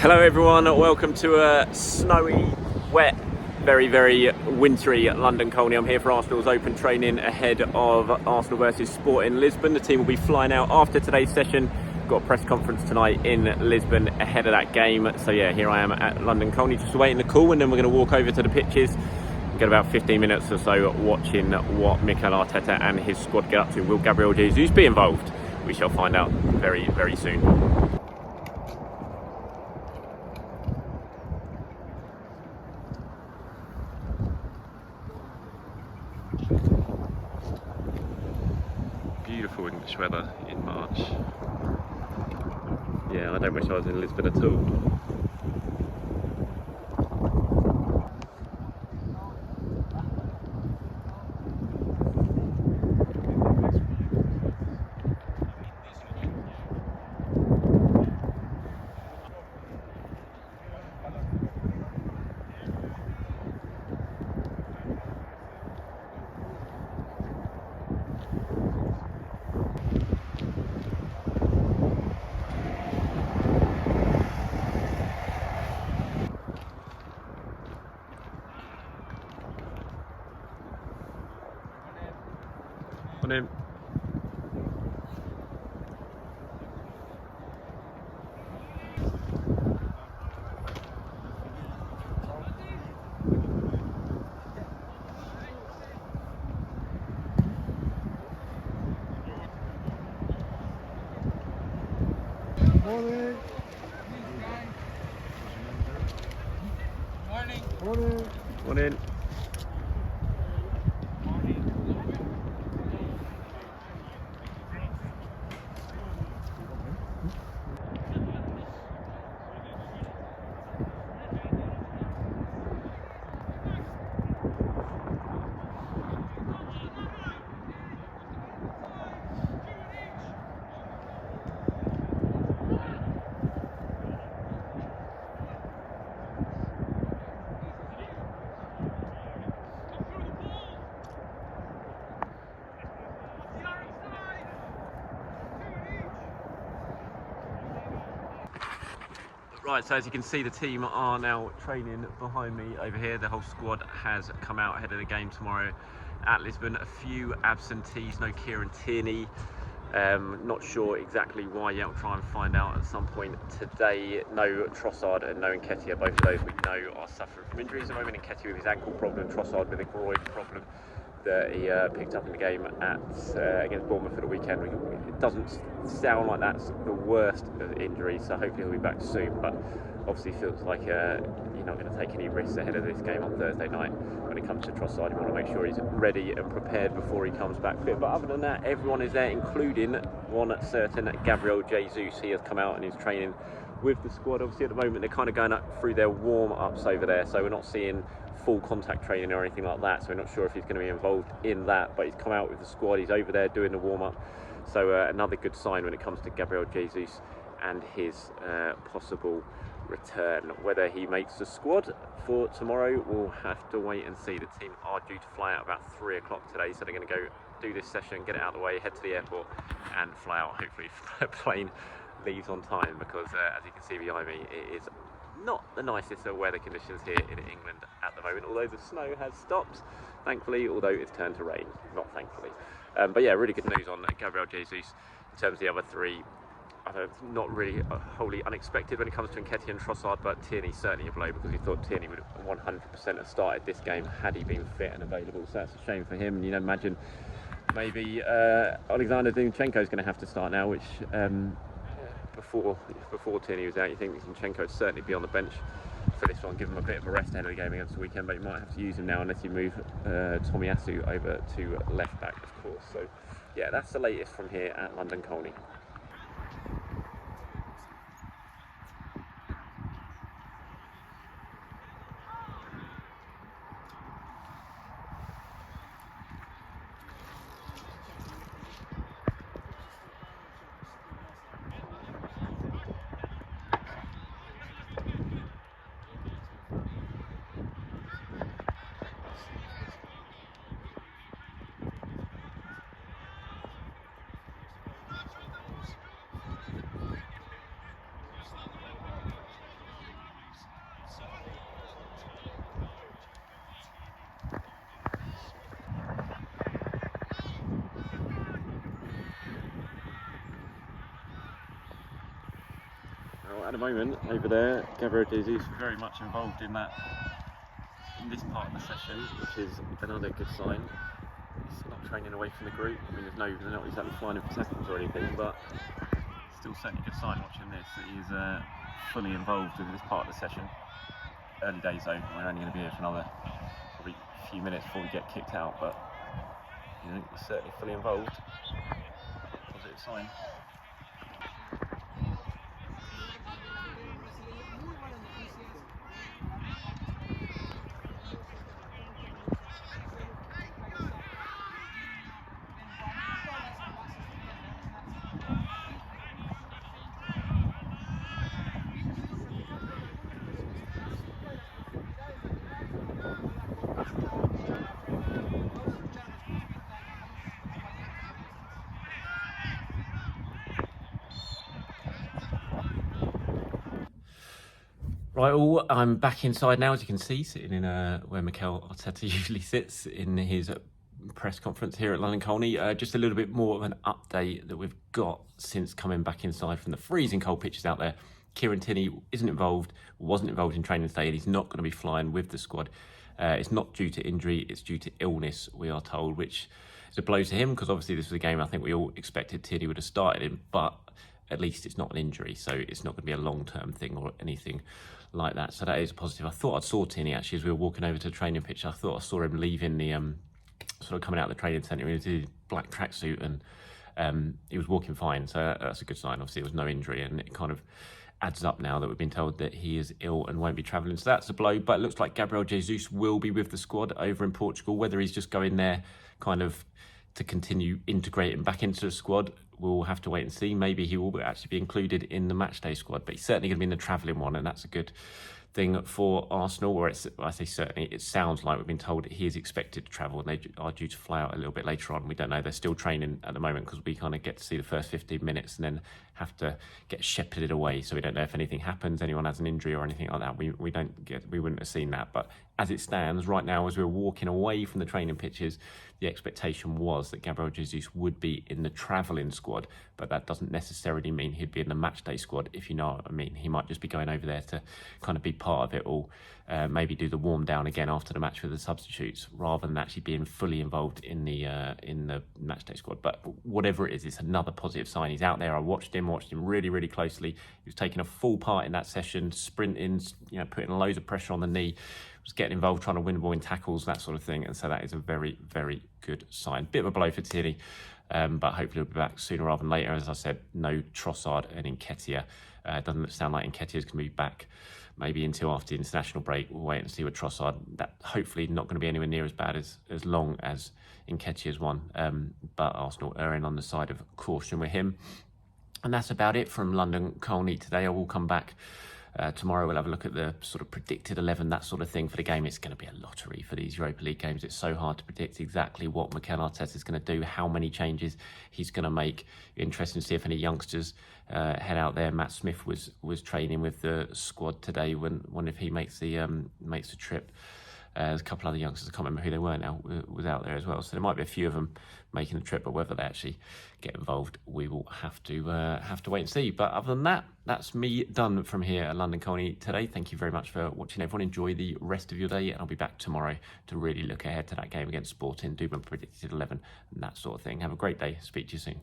Hello everyone, welcome to a snowy, wet, very, very wintry London Colney. I'm here for Arsenal's open training ahead of Arsenal versus Sporting Lisbon. The team will be flying out after today's session. Got a press conference tonight in Lisbon ahead of that game. So yeah, here I am at London Colney, just waiting the call, and then we're going to walk over to the pitches. Get about 15 minutes or so watching what Mikel Arteta and his squad get up to. Will Gabriel Jesus be involved? We shall find out very, very soon. Beautiful English weather in March. Yeah, I don't wish I was in Lisbon at all. Morning. Morning. Morning. Morning. Morning. Right, so as you can see, the team are now training behind me over here. The whole squad has come out ahead of the game tomorrow at Lisbon. A few absentees, no Kieran Tierney. Not sure exactly why yet. I'll try and find out at some point today. No Trossard and no Nketiah. Both of those we know are suffering from injuries at the moment. Nketiah with his ankle problem, Trossard with a groin problem that he picked up in the game at against Bournemouth for the weekend. It doesn't sound like that's the worst of injuries, so hopefully he'll be back soon. But obviously feels like you're not going to take any risks ahead of this game on Thursday night. When it comes to Trossard, you want to make sure he's ready and prepared before he comes back fit. But other than that, everyone is there, including one certain Gabriel Jesus. He has come out and is training with the squad. Obviously at the moment they're kind of going up through their warm-ups over there, so we're not seeing full contact training or anything like that, so we're not sure if he's going to be involved in that, but he's come out with the squad. He's over there doing the warm-up, so another good sign when it comes to Gabriel Jesus and his possible return. Whether he makes the squad for tomorrow, we'll have to wait and see. The team are due to fly out about 3 o'clock today, so they're going to go do this session, get it out of the way, head to the airport and fly out. Hopefully the plane leaves on time, because as you can see behind me, it is not the nicest of weather conditions here in England at the moment, although the snow has stopped, thankfully, although it's turned to rain, not thankfully. But yeah, really good news on Gabriel Jesus. In terms of the other three, not really wholly unexpected when it comes to Nketiah and Trossard, but Tierney certainly a blow, because we thought Tierney would 100% have started this game had he been fit and available, so that's a shame for him. And imagine maybe Alexander Zinchenko is going to have to start now, which before Tierney was out, you think Zinchenko would certainly be on the bench for this one, give him a bit of a rest ahead of the game against the weekend, but you might have to use him now unless you move Tomiyasu over to left back, of course. So yeah, that's the latest from here at London Colney. at the moment over there, Gabriel Jesus very much involved in this part of the session, which is another good sign. He's not training away from the group. I mean, they're not exactly flying in for tackles or anything, but still certainly a good sign watching this that he's fully involved in this part of the session. Early days though, we're only going to be here for another probably a few minutes before we get kicked out, but he's certainly fully involved. Positive sign. Right, all, I'm back inside now, as you can see, sitting in where Mikel Arteta usually sits in his press conference here at London Colney. Just a little bit more of an update that we've got since coming back inside from the freezing cold pitches out there. Kieran Tierney wasn't involved in training today, and he's not going to be flying with the squad. It's not due to injury, it's due to illness, we are told, which is a blow to him, because obviously this was a game I think we all expected Tierney would have started in, but at least it's not an injury, so it's not going to be a long-term thing or anything like that. So that is positive. I thought I saw Tierney actually as we were walking over to the training pitch. I thought I saw him leaving the sort of coming out of the training centre in his black tracksuit, and he was walking fine. So that's a good sign. Obviously, there was no injury, and it kind of adds up now that we've been told that he is ill and won't be travelling. So that's a blow. But it looks like Gabriel Jesus will be with the squad over in Portugal. Whether he's just going there kind of to continue integrating back into the squad, we'll have to wait and see. Maybe he will actually be included in the matchday squad, but he's certainly going to be in the travelling one, and that's a good thing for Arsenal. Or I say certainly, it sounds like we've been told that he is expected to travel, and they are due to fly out a little bit later on. We don't know. They're still training at the moment, because we kind of get to see the first 15 minutes and then have to get shepherded away. So we don't know if anything happens, anyone has an injury or anything like that. We wouldn't have seen that. But as it stands right now, as we're walking away from the training pitches, the expectation was that Gabriel Jesus would be in the travelling squad, but that doesn't necessarily mean he'd be in the matchday squad, if you know what I mean. He might just be going over there to kind of be part of it all, maybe do the warm down again after the match with the substitutes, rather than actually being fully involved in the matchday squad. But whatever it is, it's another positive sign. He's out there. I watched him really, really closely. He was taking a full part in that session, sprinting, putting loads of pressure on the knee, was getting involved, trying to win the ball in tackles, that sort of thing. And so that is a very, very good sign. Bit of a blow for Tierney, but hopefully he'll be back sooner rather than later. As I said, no Trossard and Nketiah. Doesn't sound like Nketiah's going to be back maybe until after the international break. We'll wait and see with Trossard. That hopefully not going to be anywhere near as bad as long as Nketiah's one. But Arsenal erring on the side of caution with him. And that's about it from London Colney today. I will come back tomorrow. We'll have a look at the sort of predicted 11, that sort of thing for the game. It's going to be a lottery for these Europa League games. It's so hard to predict exactly what Mikel Arteta is going to do, how many changes he's going to make. Interesting to see if any youngsters head out there. Matt Smith was training with the squad today. When if he makes the trip. There's a couple other youngsters, I can't remember who they were now, was out there as well. So there might be a few of them making the trip, but whether they actually get involved, we will have to wait and see. But other than that, that's me done from here at London Colney today. Thank you very much for watching, everyone. Enjoy the rest of your day, and I'll be back tomorrow to really look ahead to that game against Sporting, do my predicted 11 and that sort of thing. Have a great day. Speak to you soon.